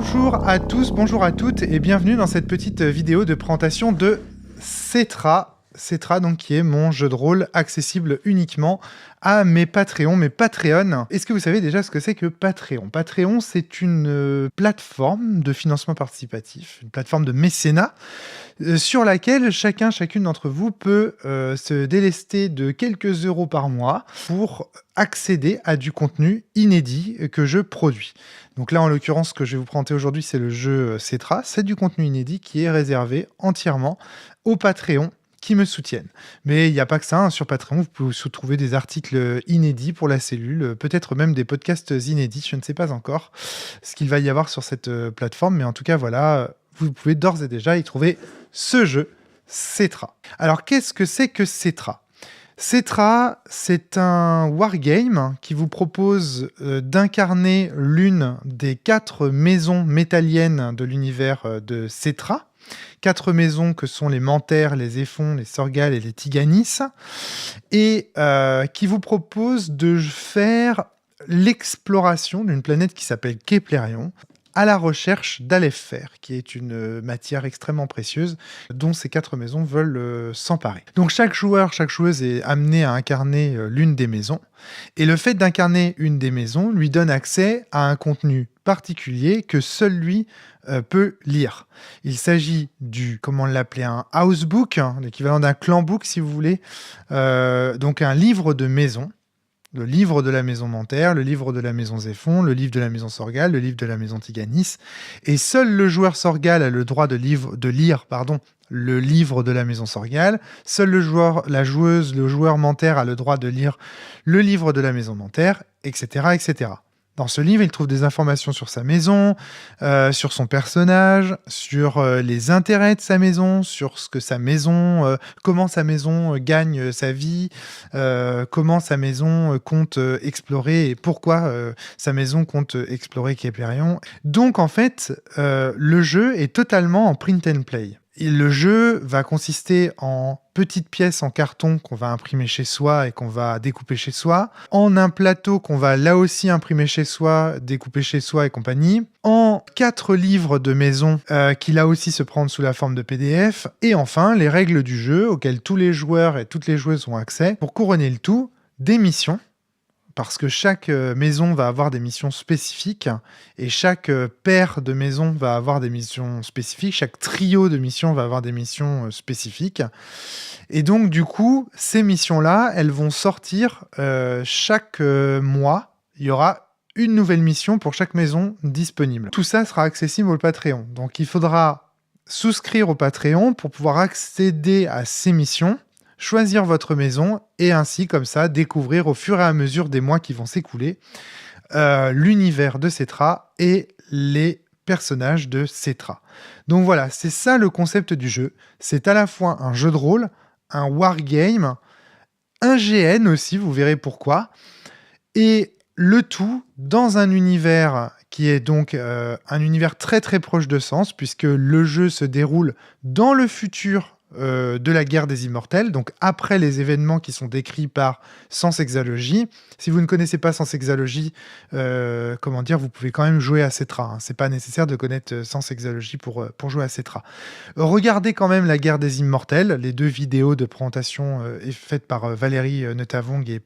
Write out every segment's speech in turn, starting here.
Bonjour à tous, bonjour à toutes et bienvenue dans cette petite vidéo de présentation de Cetra. Cetra, donc, qui est mon jeu de rôle accessible uniquement à mes Patreons, mes Patreons. Est-ce que vous savez déjà ce que c'est que Patreon? Patreon, c'est une plateforme de financement participatif, une plateforme de mécénat, sur laquelle chacune d'entre vous peut se délester de quelques euros par mois pour accéder à du contenu inédit que je produis. Donc là, en l'occurrence, ce que je vais vous présenter aujourd'hui, c'est le jeu Cetra. C'est du contenu inédit qui est réservé entièrement aux Patreons qui me soutiennent. Mais il n'y a pas que ça, hein. Sur Patreon, vous pouvez aussi trouver des articles inédits pour la cellule, peut-être même des podcasts inédits, je ne sais pas encore ce qu'il va y avoir sur cette plateforme, mais en tout cas, voilà, vous pouvez d'ores et déjà y trouver ce jeu, Cetra. Alors, qu'est-ce que c'est que Cetra ? Cetra, c'est un wargame qui vous propose d'incarner l'une des 4 maisons métalliennes de l'univers de Cetra. 4 maisons que sont les Manthères, les Éphons, les Sorgals et les Tiganis, et qui vous propose de faire l'exploration d'une planète qui s'appelle Keplerion, à la recherche d'Aleph-Fer, qui est une matière extrêmement précieuse dont ces 4 maisons veulent s'emparer. Donc chaque joueur, chaque joueuse est amené à incarner l'une des maisons, et le fait d'incarner une des maisons lui donne accès à un contenu particulier que seul lui peut lire. Il s'agit du, comment l'appeler, un housebook, hein, l'équivalent d'un clanbook si vous voulez, donc un livre de maison. Le livre de la maison Manthère, le livre de la maison Zéphon, le livre de la maison Sorgal, le livre de la maison Tiganis. Et seul le joueur Sorgal a le droit de lire le livre de la maison Sorgal. Seul le joueur, la joueuse, le joueur Manthère a le droit de lire le livre de la maison Manthère, etc., etc. Dans ce livre, il trouve des informations sur sa maison, sur son personnage, sur les intérêts de sa maison, sur ce que sa maison, comment sa maison gagne sa vie, comment sa maison compte explorer et pourquoi sa maison compte explorer Keplerion. Donc en fait, le jeu est totalement en print and play. Et le jeu va consister en petites pièces en carton qu'on va imprimer chez soi et qu'on va découper chez soi, en un plateau qu'on va là aussi imprimer chez soi, découper chez soi et compagnie, en 4 livres de maison qui là aussi se prennent sous la forme de PDF, et enfin les règles du jeu auxquelles tous les joueurs et toutes les joueuses ont accès pour couronner le tout, des missions. Parce que chaque maison va avoir des missions spécifiques et chaque paire de maisons va avoir des missions spécifiques, chaque trio de missions va avoir des missions spécifiques. Et donc, du coup, ces missions-là, elles vont sortir chaque mois. Il y aura une nouvelle mission pour chaque maison disponible. Tout ça sera accessible au Patreon. Donc, il faudra souscrire au Patreon pour pouvoir accéder à ces missions, choisir votre maison et ainsi, comme ça, découvrir au fur et à mesure des mois qui vont s'écouler l'univers de Cetra et les personnages de Cetra. Donc voilà, c'est ça le concept du jeu. C'est à la fois un jeu de rôle, un wargame, un GN aussi, vous verrez pourquoi, et le tout dans un univers qui est donc un univers très très proche de Sens, puisque le jeu se déroule dans le futur de la guerre des immortels, donc après les événements qui sont décrits par Sens Exalogie. Si vous ne connaissez pas Sens Exalogie, vous pouvez quand même jouer à Cetra, hein. C'est pas nécessaire de connaître Sens Exalogie pour jouer à Cetra. Regardez quand même la guerre des immortels, les 2 vidéos de présentation faites par Valérie Neutavong et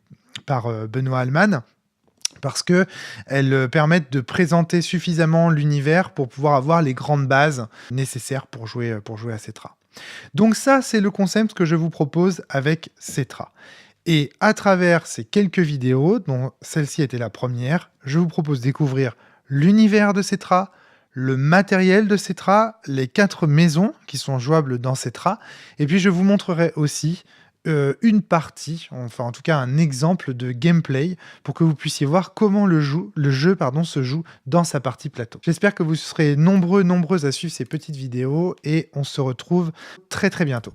par Benoît Allman, parce qu'elles permettent de présenter suffisamment l'univers pour pouvoir avoir les grandes bases nécessaires pour jouer à Cetra. Donc ça, c'est le concept que je vous propose avec Cetra. Et à travers ces quelques vidéos, dont celle-ci était la première, je vous propose de découvrir l'univers de Cetra, le matériel de Cetra, les 4 maisons qui sont jouables dans Cetra, et puis je vous montrerai aussi une partie, enfin en tout cas un exemple de gameplay pour que vous puissiez voir comment le jeu se joue dans sa partie plateau. J'espère que vous serez nombreuses à suivre ces petites vidéos et on se retrouve très très bientôt.